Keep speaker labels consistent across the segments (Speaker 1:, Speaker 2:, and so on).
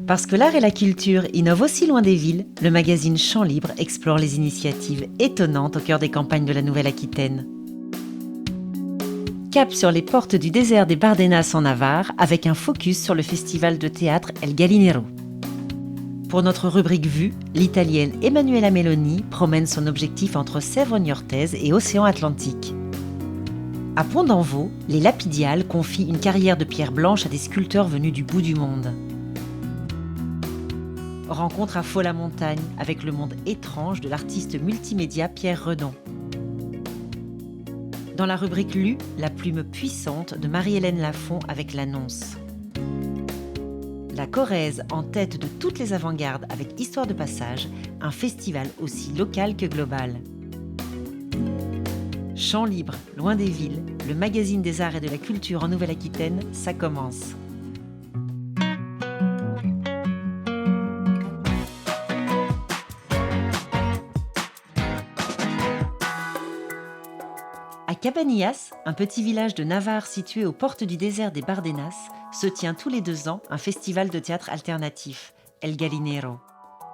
Speaker 1: Parce que l'art et la culture innovent aussi loin des villes, le magazine Champs Libres explore les initiatives étonnantes au cœur des campagnes de la Nouvelle-Aquitaine. Cap sur les portes du désert des Bardenas en Navarre, avec un focus sur le festival de théâtre El Gallinero. Pour notre rubrique Vue, l'Italienne Emanuela Meloni promène son objectif entre Sèvres niortaises et océan Atlantique. À Pont d'Envaux, les Lapidiales confient une carrière de pierre blanche à des sculpteurs venus du bout du monde. Rencontre à Faux-la-Montagne avec le monde étrange de l'artiste multimédia Pierre Redon. Dans la rubrique Lue, la plume puissante de Marie-Hélène Lafont avec l'annonce. La Corrèze en tête de toutes les avant-gardes avec Histoire de passage, un festival aussi local que global. Champs libres, loin des villes, le magazine des arts et de la culture en Nouvelle-Aquitaine, ça commence. À Cabanillas, un petit village de Navarre situé aux portes du désert des Bardenas, se tient tous les 2 ans un festival de théâtre alternatif, El Gallinero.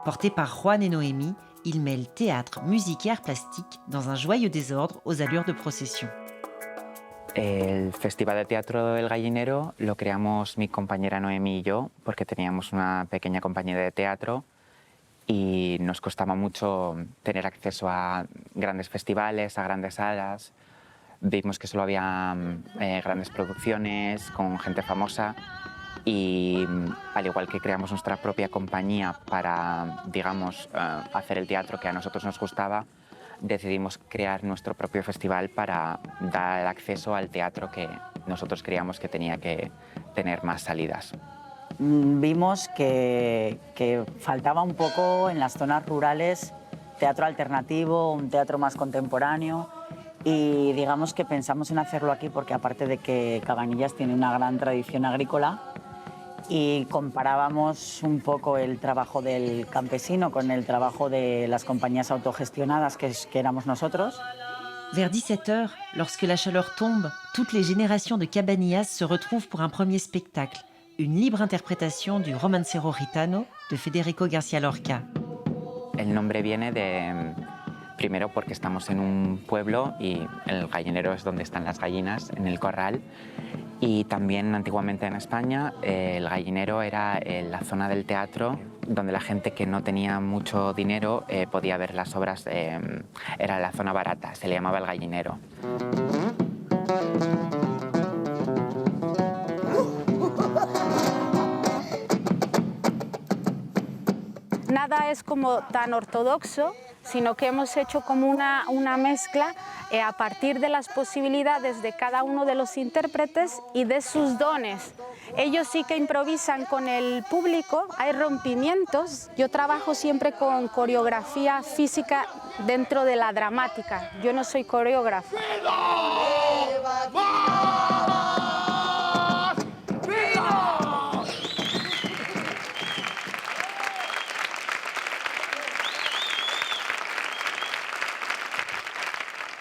Speaker 1: Porté par Juan et Noémie, il mêle théâtre, musique et art plastique dans un joyeux désordre aux allures de procession.
Speaker 2: El Festival de Teatro El Gallinero lo creamos mi compañera Noemí y yo porque teníamos una pequeña compañía de teatro y nos costaba mucho tener acceso a grandes festivales, a grandes salas. Vimos que solo había grandes producciones con gente famosa y al igual que creamos nuestra propia compañía para, digamos, hacer el teatro que a nosotros nos gustaba, decidimos crear nuestro propio festival para dar acceso al teatro que nosotros creíamos que tenía que tener más salidas.
Speaker 3: Vimos que faltaba un poco en las zonas rurales teatro alternativo, un teatro más contemporáneo. Y digamos que pensamos en hacerlo aquí porque aparte de que Cabanillas tiene una gran tradición agrícola y comparábamos un poco el trabajo del campesino con el trabajo de las compañías autogestionadas que éramos nosotros.
Speaker 1: Vers 17h, lorsque la chaleur tombe, toutes les générations de Cabanillas se retrouvent pour un premier spectacle, une libre interprétation du Romancero Gitano de Federico García Lorca.
Speaker 2: El nombre viene de... Primero porque estamos en un pueblo y el gallinero es donde están las gallinas, en el corral. Y también antiguamente en España el gallinero era la zona del teatro donde la gente que no tenía mucho dinero podía ver las obras, era la zona barata, se le llamaba el gallinero.
Speaker 4: Nada es como tan ortodoxo, sino que hemos hecho como una mezcla a partir de las posibilidades de cada uno de los intérpretes y de sus dones. Ellos sí que improvisan con el público, hay rompimientos. Yo trabajo siempre con coreografía física dentro de la dramática. Yo no soy coreógrafa.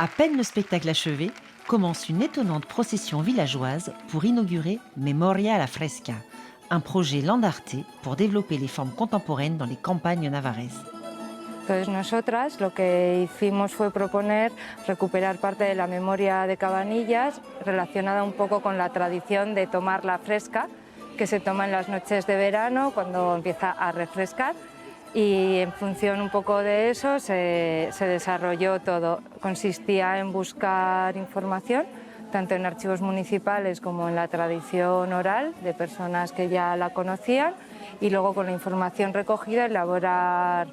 Speaker 1: À peine le spectacle achevé, commence une étonnante procession villageoise pour inaugurer Memoria a la Fresca, un projet landartais pour développer les formes contemporaines dans les campagnes navarraises.
Speaker 5: Entonces nosotras lo que hicimos fue proponer recuperar parte de la memoria de Cabanillas relacionada un poco con la tradición de tomar la fresca que se toma en las noches de verano cuando empieza a refrescar. Y en función un poco de eso se desarrolló todo. Consistía en buscar información, tanto en archivos municipales como en la tradición oral de personas que ya la conocían, y luego con la información recogida elaborar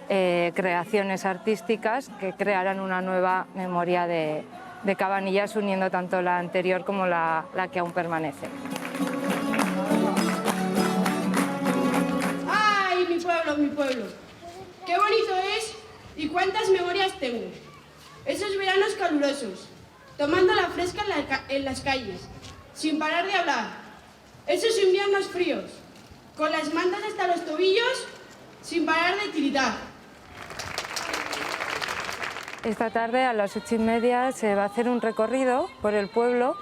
Speaker 5: creaciones artísticas que crearan una nueva memoria de Cabanillas, uniendo tanto la anterior como la que aún permanece.
Speaker 6: Mi pueblo, qué bonito es y cuántas memorias tengo. Esos veranos calurosos, tomando la fresca en las calles, sin parar de hablar. Esos inviernos fríos, con las mantas hasta los tobillos, sin parar de tiritar.
Speaker 5: Esta tarde a las 8:30 se va a hacer un recorrido por el pueblo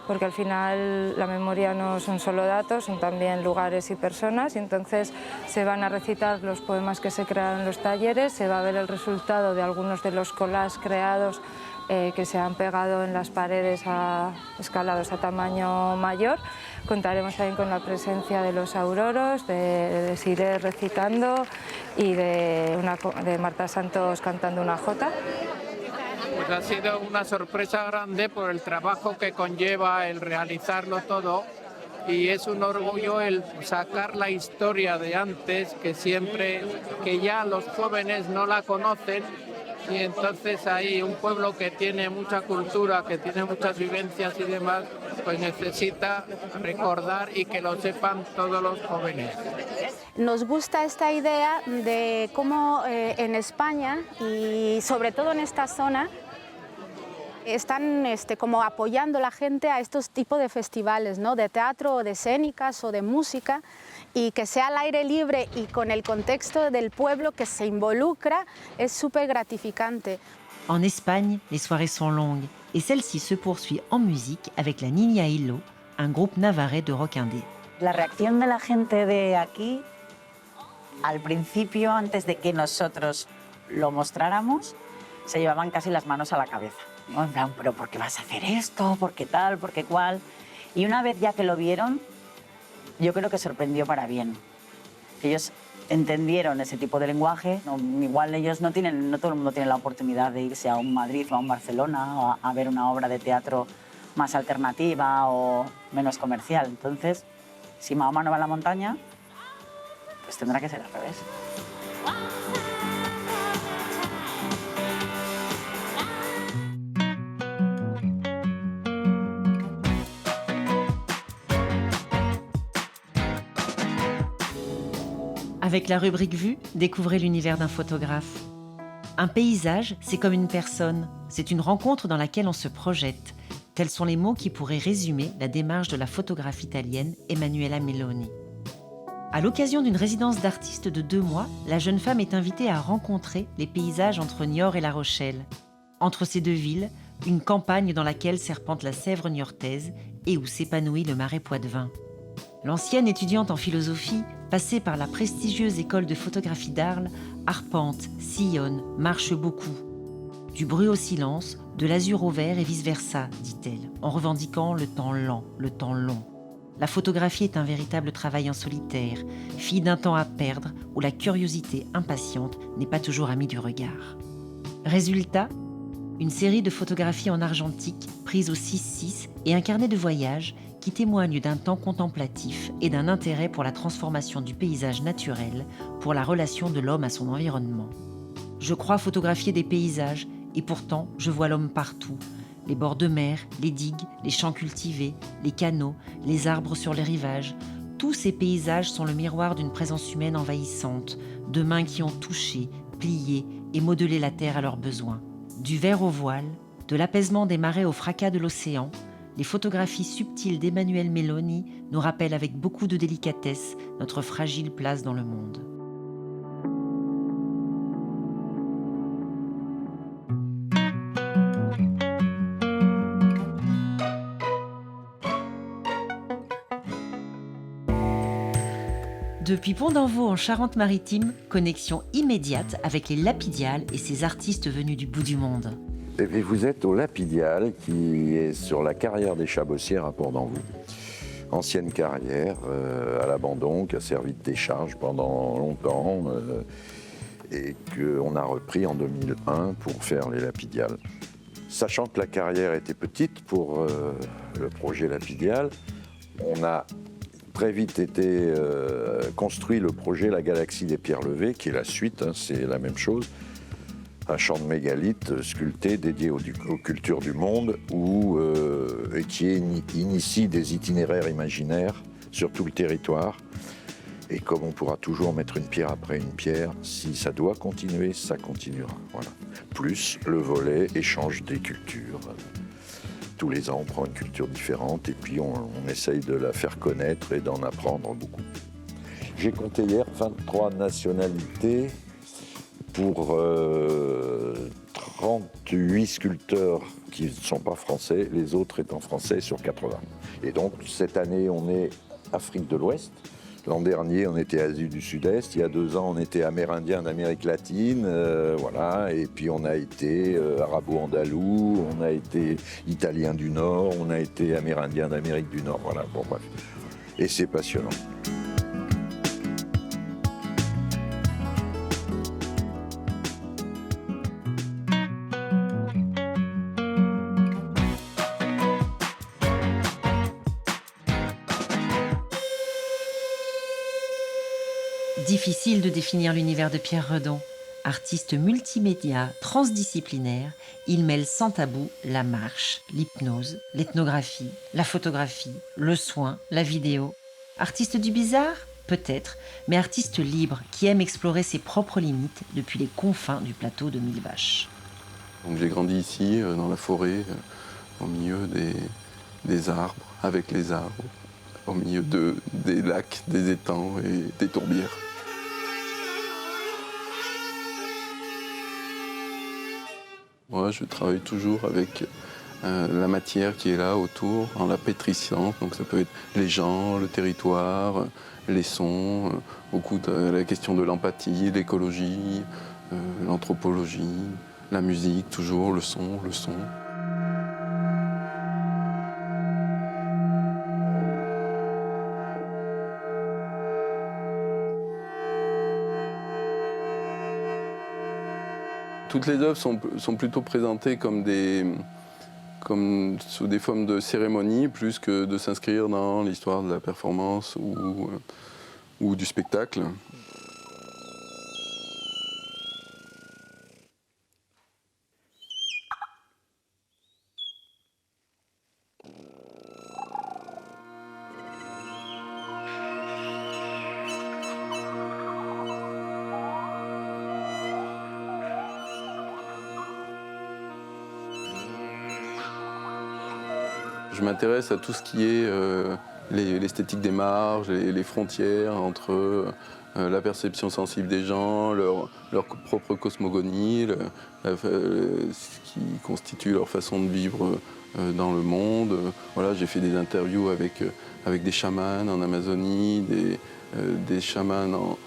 Speaker 5: porque al final la memoria no son solo datos, son también lugares y personas, y entonces se van a recitar los poemas que se crearon en los talleres, se va a ver el resultado de algunos de los collages creados que se han pegado en las paredes escalados a tamaño mayor. Contaremos también con la presencia de los auroros, de Siré recitando y de Marta Santos cantando una jota.
Speaker 7: Pues ha sido una sorpresa grande por el trabajo que conlleva el realizarlo todo, y es un orgullo el sacar la historia de antes, que ya los jóvenes no la conocen, y entonces ahí un pueblo que tiene mucha cultura, que tiene muchas vivencias y demás, pues necesita recordar y que lo sepan todos los jóvenes.
Speaker 4: Nos gusta esta idea de cómo en España y sobre todo en esta zona están como apoyando la gente a estos tipos de festivales, ¿no? De teatro o de escénicas o de música, y que sea al aire libre y con el contexto del pueblo que se involucra es súper gratificante.
Speaker 1: En Espagne, les soirées sont longues et celle-ci se poursuit en musique avec la Niña Hilo, un groupe navarrais de rock indé.
Speaker 3: La reacción de la gente de aquí, al principio, antes de que nosotros lo mostráramos, se llevaban casi las manos a la cabeza. ¿No? En plan, ¿pero por qué vas a hacer esto? ¿Por qué tal? ¿Por qué cual? Y una vez ya que lo vieron, yo creo que sorprendió para bien. Ellos entendieron ese tipo de lenguaje. No, igual ellos no todo el mundo tiene la oportunidad de irse a un Madrid o a un Barcelona o a ver una obra de teatro más alternativa o menos comercial. Entonces, si Mahoma no va a la montaña, pues tendrá que ser al revés.
Speaker 1: Avec la rubrique Vue, découvrez l'univers d'un photographe. Un paysage, c'est comme une personne. C'est une rencontre dans laquelle on se projette. Tels sont les mots qui pourraient résumer la démarche de la photographe italienne Emanuela Meloni. À l'occasion d'une résidence d'artiste de 2 mois, la jeune femme est invitée à rencontrer les paysages entre Niort et La Rochelle. Entre ces 2 villes, une campagne dans laquelle serpente la Sèvre niortaise et où s'épanouit le marais poitevin. L'ancienne étudiante en philosophie, passée par la prestigieuse école de photographie d'Arles, arpente, sillonne, marche beaucoup. Du bruit au silence, de l'azur au vert et vice-versa, dit-elle, en revendiquant le temps lent, le temps long. La photographie est un véritable travail en solitaire, fille d'un temps à perdre où la curiosité impatiente n'est pas toujours amie du regard. Résultat, une série de photographies en argentique prises au 6-6 et un carnet de voyage qui témoignent d'un temps contemplatif et d'un intérêt pour la transformation du paysage naturel, pour la relation de l'homme à son environnement. Je crois photographier des paysages et pourtant je vois l'homme partout. Les bords de mer, les digues, les champs cultivés, les canaux, les arbres sur les rivages. Tous ces paysages sont le miroir d'une présence humaine envahissante, de mains qui ont touché, plié et modelé la terre à leurs besoins. Du vert au voile, de l'apaisement des marées au fracas de l'océan, les photographies subtiles d'Emanuela Meloni nous rappellent avec beaucoup de délicatesse notre fragile place dans le monde. Depuis Pont-d'Envaux en Charente-Maritime, connexion immédiate avec les Lapidiales et ces artistes venus du bout du monde.
Speaker 8: Et vous êtes au Lapidial, qui est sur la carrière des Chabossières à Pont-d'Envaux. Ancienne carrière à l'abandon, qui a servi de décharge pendant longtemps et qu'on a repris en 2001 pour faire les Lapidiales. Sachant que la carrière était petite pour le projet Lapidial, on a très vite été construit le projet La Galaxie des Pierres Levées, qui est la suite, hein, c'est la même chose. Un champ de mégalithes sculpté dédié aux cultures du monde et qui initie des itinéraires imaginaires sur tout le territoire. Et comme on pourra toujours mettre une pierre après une pierre, si ça doit continuer, ça continuera. Voilà. Plus le volet échange des cultures. Tous les ans, on prend une culture différente et puis on essaye de la faire connaître et d'en apprendre beaucoup. J'ai compté hier 23 nationalités pour 38 sculpteurs qui ne sont pas français, les autres étant français sur 80. Et donc cette année, on est Afrique de l'Ouest. L'an dernier, on était Asie du Sud-Est. Il y a 2 ans, on était Amérindien d'Amérique latine. Voilà. Et puis on a été arabo-andalou, on a été italien du Nord, on a été Amérindien d'Amérique du Nord. Voilà, bon bref. Et c'est passionnant.
Speaker 1: Difficile de définir l'univers de Pierre Redon. Artiste multimédia, transdisciplinaire, il mêle sans tabou la marche, l'hypnose, l'ethnographie, la photographie, le soin, la vidéo. Artiste du bizarre ? Peut-être, mais artiste libre qui aime explorer ses propres limites depuis les confins du plateau de Mille Vaches.
Speaker 9: Donc j'ai grandi ici, dans la forêt, au milieu des arbres, avec les arbres, au milieu des lacs, des étangs et des tourbières. Moi, je travaille toujours avec la matière qui est là autour, en la pétrissant. Donc ça peut être les gens, le territoire, les sons, beaucoup de la question de l'empathie, l'écologie, l'anthropologie, la musique, toujours le son. Toutes les œuvres sont plutôt présentées comme sous des formes de cérémonie, plus que de s'inscrire dans l'histoire de la performance ou du spectacle. Je m'intéresse à tout ce qui est l'esthétique des marges, les frontières entre la perception sensible des gens, leur propre cosmogonie, ce qui constitue leur façon de vivre dans le monde. Voilà, j'ai fait des interviews avec des chamans en Amazonie, des chamans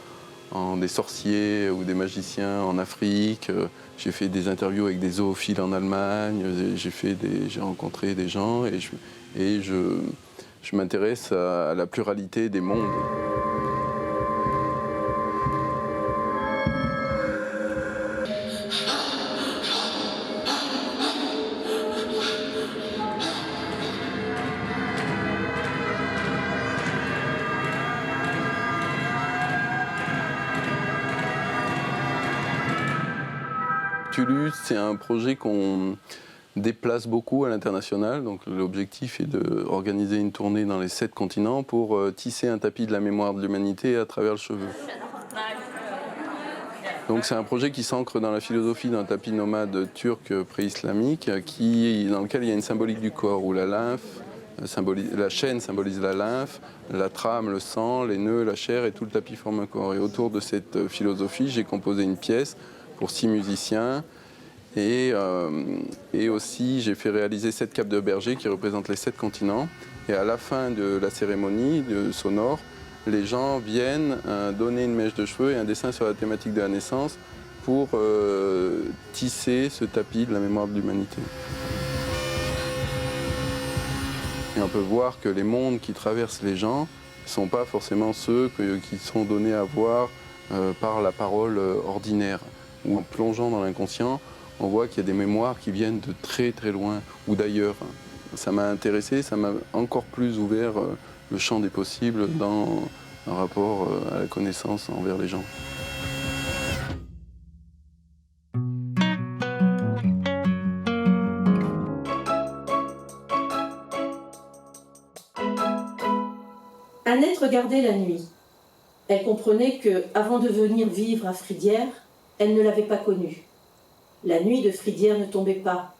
Speaker 9: des sorciers ou des magiciens en Afrique. J'ai fait des interviews avec des zoophiles en Allemagne. J'ai rencontré des gens et je m'intéresse à la pluralité des mondes. Tulus, c'est un projet qu'on déplace beaucoup à l'international. Donc l'objectif est d'organiser une tournée dans les 7 continents pour tisser un tapis de la mémoire de l'humanité à travers le cheveu. Donc c'est un projet qui s'ancre dans la philosophie d'un tapis nomade turc pré-islamique dans lequel il y a une symbolique du corps où la chaîne symbolise la lymphe, la trame, le sang, les nœuds, la chair et tout le tapis forme un corps. Et autour de cette philosophie, j'ai composé une pièce pour 6 musiciens et aussi j'ai fait réaliser 7 capes de berger qui représentent les 7 continents. Et à la fin de la cérémonie sonore, les gens viennent donner une mèche de cheveux et un dessin sur la thématique de la naissance pour tisser ce tapis de la mémoire de l'humanité. Et on peut voir que les mondes qui traversent les gens ne sont pas forcément ceux qui sont donnés à voir par la parole ordinaire. Ou en plongeant dans l'inconscient, on voit qu'il y a des mémoires qui viennent de très très loin ou d'ailleurs. Ça m'a intéressé, ça m'a encore plus ouvert le champ des possibles dans un rapport à la connaissance envers les gens.
Speaker 10: Annette regardait la nuit. Elle comprenait que, avant de venir vivre à Fridières, elle ne l'avait pas connue. La nuit de Fridières ne tombait pas.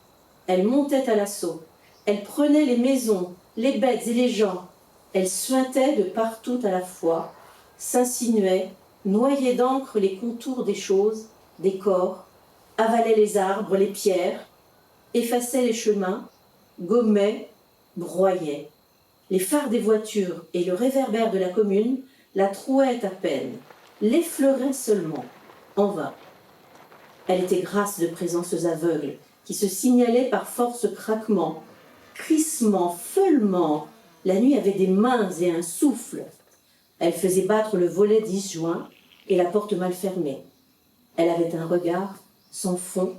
Speaker 10: Elle montait à l'assaut. Elle prenait les maisons, les bêtes et les gens. Elle suintait de partout à la fois, s'insinuait, noyait d'encre les contours des choses, des corps, avalait les arbres, les pierres, effaçait les chemins, gommait, broyait. Les phares des voitures et le réverbère de la commune la trouaient à peine, l'effleuraient seulement, en vain. Elle était grasse de présences aveugles, qui se signalaient par force craquements, crissements, feulements. La nuit avait des mains et un souffle. Elle faisait battre le volet disjoint et la porte mal fermée. Elle avait un regard sans fond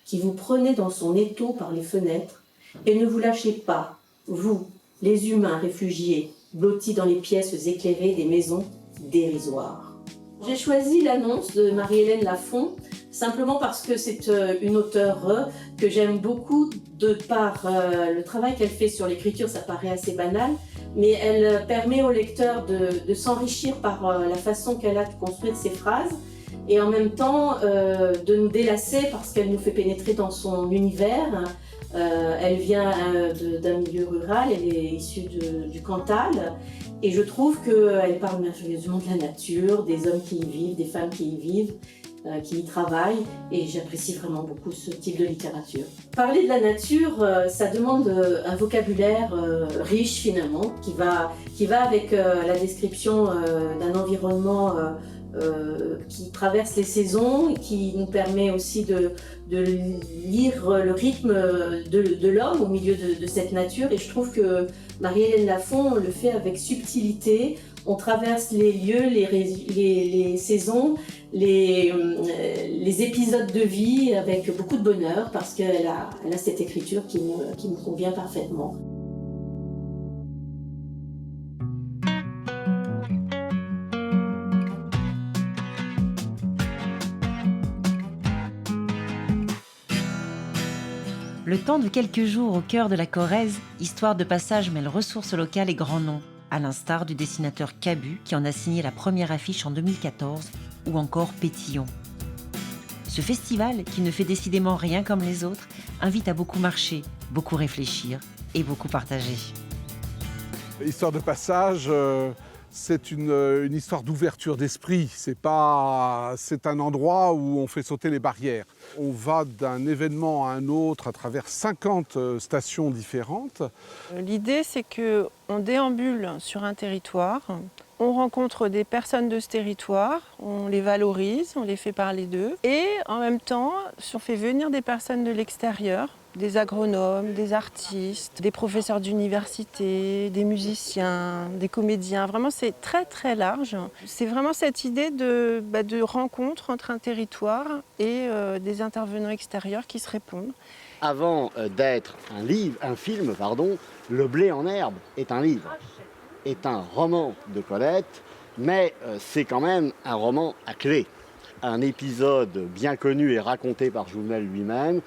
Speaker 10: qui vous prenait dans son étau par les fenêtres et ne vous lâchait pas, vous, les humains réfugiés, blottis dans les pièces éclairées des maisons dérisoires. J'ai choisi l'annonce de Marie-Hélène Lafont simplement parce que c'est une auteure que j'aime beaucoup de par le travail qu'elle fait sur l'écriture. Ça paraît assez banal, mais elle permet au lecteur de s'enrichir par la façon qu'elle a de construire ses phrases et en même temps de nous délasser parce qu'elle nous fait pénétrer dans son univers. Elle vient d'un milieu rural, elle est issue du Cantal et je trouve qu'elle parle merveilleusement de la nature, des hommes qui y vivent, des femmes qui y vivent, qui y travaillent et j'apprécie vraiment beaucoup ce type de littérature. Parler de la nature, ça demande un vocabulaire riche finalement qui va avec la description d'un environnement qui traverse les saisons et qui nous permet aussi de lire le rythme de l'homme au milieu de cette nature. Et je trouve que Marie-Hélène Lafont le fait avec subtilité. On traverse les lieux, les saisons, les épisodes de vie avec beaucoup de bonheur parce qu'elle a cette écriture qui me convient parfaitement.
Speaker 1: Le temps de quelques jours au cœur de la Corrèze, histoire de passage mêle ressources locales et grands noms, à l'instar du dessinateur Cabu qui en a signé la première affiche en 2014, ou encore Pétillon. Ce festival, qui ne fait décidément rien comme les autres, invite à beaucoup marcher, beaucoup réfléchir et beaucoup partager.
Speaker 11: Histoire de passage, c'est une histoire d'ouverture d'esprit. C'est un endroit où on fait sauter les barrières. On va d'un événement à un autre à travers 50 stations différentes.
Speaker 12: L'idée, c'est qu'on déambule sur un territoire, on rencontre des personnes de ce territoire, on les valorise, on les fait parler d'eux. Et en même temps, on fait venir des personnes de l'extérieur, des agronomes, des artistes, des professeurs d'université, des musiciens, des comédiens. Vraiment, c'est très très large. C'est vraiment cette idée de rencontre entre un territoire et des intervenants extérieurs qui se répondent.
Speaker 13: Avant d'être un film, Le blé en herbe est un livre, est un roman de Colette, mais c'est quand même un roman à clé. Un épisode bien connu et raconté par Jouvenel lui-même.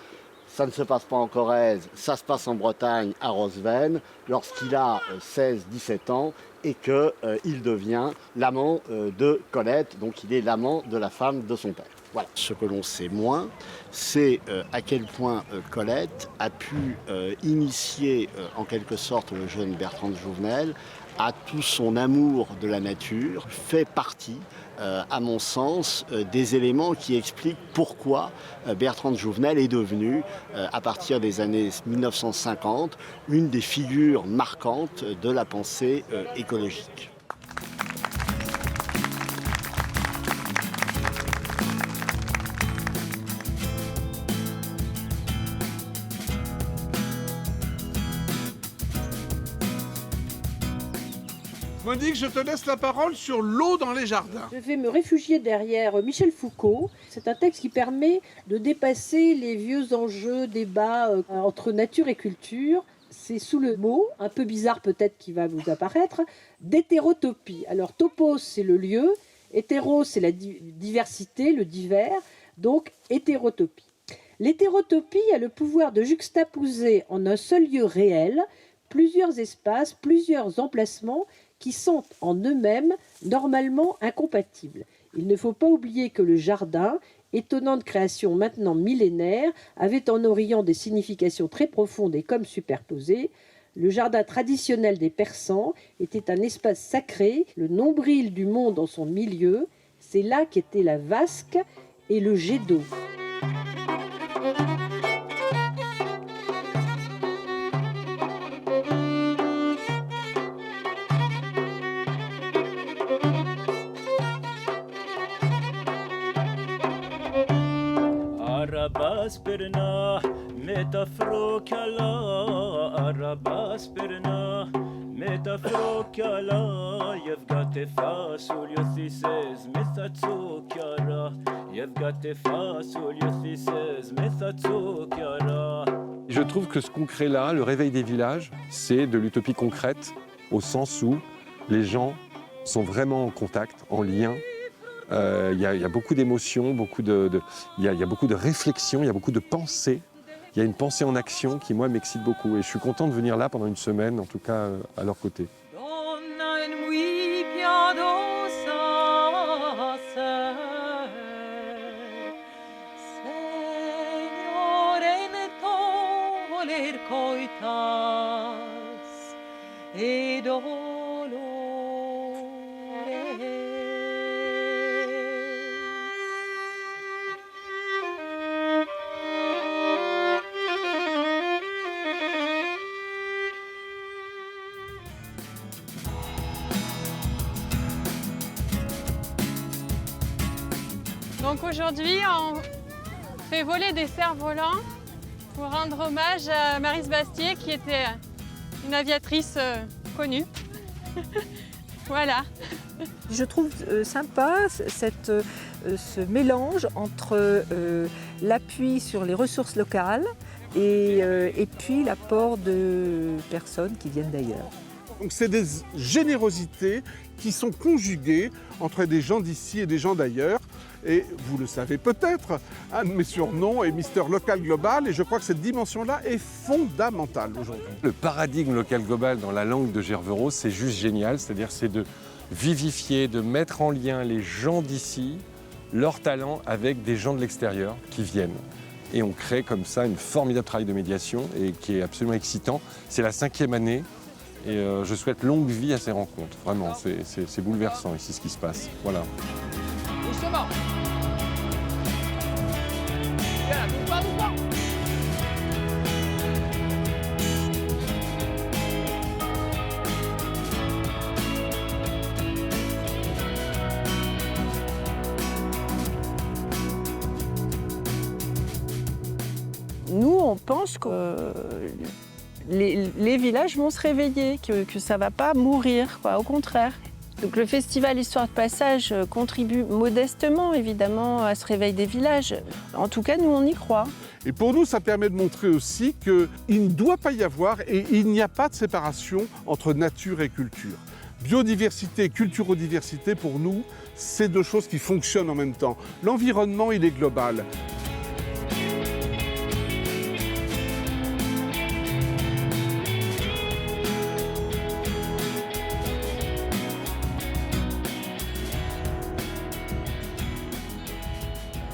Speaker 13: Ça ne se passe pas en Corrèze, ça se passe en Bretagne, à Rosven, lorsqu'il a 16-17 ans et qu'il devient l'amant de Colette, donc il est l'amant de la femme de son père. Voilà. Ce que l'on sait moins, c'est à quel point Colette a pu initier en quelque sorte le jeune Bertrand de Jouvenel à tout son amour de la nature, fait partie, à mon sens, des éléments qui expliquent pourquoi Bertrand de Jouvenel est devenu, à partir des années 1950, une des figures marquantes de la pensée écologique.
Speaker 11: Monique, je te laisse la parole sur l'eau dans les jardins.
Speaker 14: Je vais me réfugier derrière Michel Foucault. C'est un texte qui permet de dépasser les vieux enjeux, débats entre nature et culture. C'est sous le mot, un peu bizarre peut-être qui va vous apparaître, d'hétérotopie. Alors topos, c'est le lieu, hétéro, c'est la diversité, le divers, donc hétérotopie. L'hétérotopie a le pouvoir de juxtaposer en un seul lieu réel plusieurs espaces, plusieurs emplacements qui sont en eux-mêmes normalement incompatibles. Il ne faut pas oublier que le jardin, étonnante création maintenant millénaire, avait en Orient des significations très profondes et comme superposées. Le jardin traditionnel des Persans était un espace sacré, le nombril du monde en son milieu. C'est là qu'étaient la vasque et le jet d'eau.
Speaker 15: Arabas birna metafrokala Arabas birna metafrokala Yevgate fasul yothises mithatsukara Yevgate fasul yothises mithatsukara.
Speaker 16: Je trouve que ce qu'on crée là, le réveil des villages, c'est de l'utopie concrète au sens où les gens sont vraiment en contact, en lien. Il y a beaucoup d'émotions, il y a beaucoup de réflexions, il y a beaucoup de pensées. Il y a une pensée en action qui, moi, m'excite beaucoup. Et je suis content de venir là pendant une semaine, en tout cas, à leur côté.
Speaker 17: Donc aujourd'hui, on fait voler des cerfs-volants pour rendre hommage à Maryse Bastier, qui était une aviatrice connue. Voilà.
Speaker 18: Je trouve sympa ce mélange entre l'appui sur les ressources locales et puis l'apport de personnes qui viennent d'ailleurs.
Speaker 11: Donc c'est des générosités qui sont conjuguées entre des gens d'ici et des gens d'ailleurs. Et vous le savez peut-être, un de mes surnoms est Mister Local Global et je crois que cette dimension-là est fondamentale aujourd'hui.
Speaker 16: Le paradigme local global dans la langue de Gervereaux, c'est juste génial. C'est-à-dire c'est de vivifier, de mettre en lien les gens d'ici, leurs talents avec des gens de l'extérieur qui viennent. Et on crée comme ça une formidable travail de médiation et qui est absolument excitant. C'est la 5e année. Et je souhaite longue vie à ces rencontres. Vraiment, c'est bouleversant ici ce qui se passe. Voilà.
Speaker 7: Doucement. Bien, doucement.
Speaker 12: Nous, on pense que les villages vont se réveiller, que ça ne va pas mourir, quoi, au contraire. Donc le festival Histoire de Passage contribue modestement, évidemment, à ce réveil des villages. En tout cas, nous, on y croit.
Speaker 11: Et pour nous, ça permet de montrer aussi qu'il ne doit pas y avoir et il n'y a pas de séparation entre nature et culture. Biodiversité et culturodiversité, pour nous, c'est deux choses qui fonctionnent en même temps. L'environnement, il est global.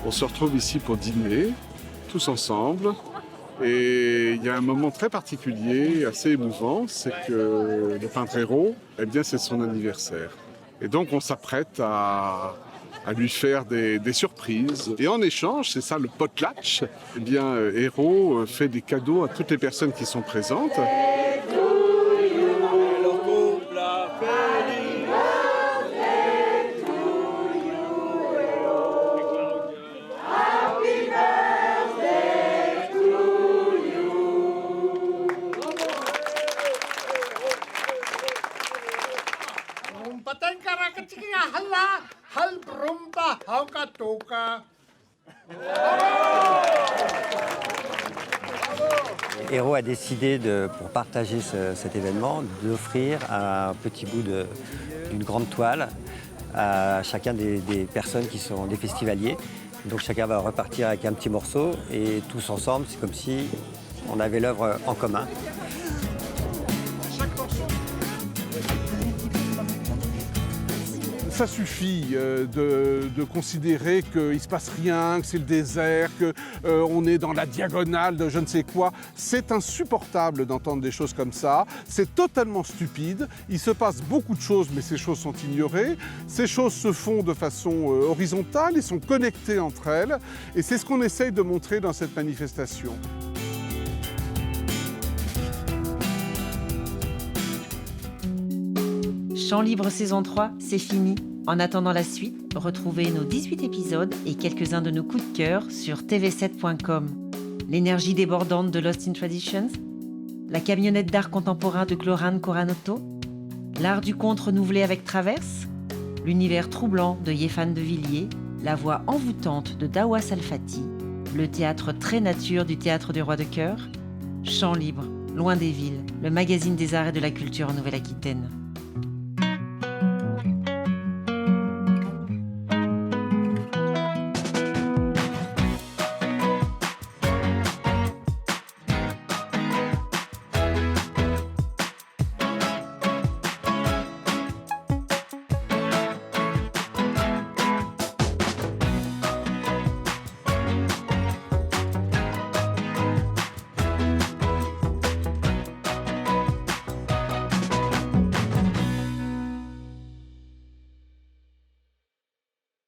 Speaker 11: On se retrouve ici pour dîner, tous ensemble. Et il y a un moment très particulier, assez émouvant, c'est que le peintre Hérault, eh bien, c'est son anniversaire. Et donc on s'apprête à lui faire des surprises. Et en échange, c'est ça le potlatch, eh bien, Hérault fait des cadeaux à toutes les personnes qui sont présentes.
Speaker 19: Hérault a décidé, pour partager cet événement, d'offrir un petit bout d'une grande toile à chacun des personnes qui sont des festivaliers. Donc chacun va repartir avec un petit morceau et tous ensemble, c'est comme si on avait l'œuvre en commun.
Speaker 11: Ça suffit de considérer qu'il ne se passe rien, que c'est le désert, qu'on est dans la diagonale de je ne sais quoi. C'est insupportable d'entendre des choses comme ça. C'est totalement stupide. Il se passe beaucoup de choses, mais ces choses sont ignorées. Ces choses se font de façon horizontale, ils sont connectés entre elles. Et c'est ce qu'on essaye de montrer dans cette manifestation.
Speaker 1: Chant libre saison 3, c'est fini. En attendant la suite, retrouvez nos 18 épisodes et quelques-uns de nos coups de cœur sur tv7.com. L'énergie débordante de Lost in Traditions, la camionnette d'art contemporain de Cloran Coranotto, l'art du conte renouvelé avec Traverse, l'univers troublant de Yéfan de Villiers, la voix envoûtante de Dawa Salfati, le théâtre très nature du Théâtre du Roi de Cœur, Chant libre, loin des villes, le magazine des arts et de la culture en Nouvelle-Aquitaine.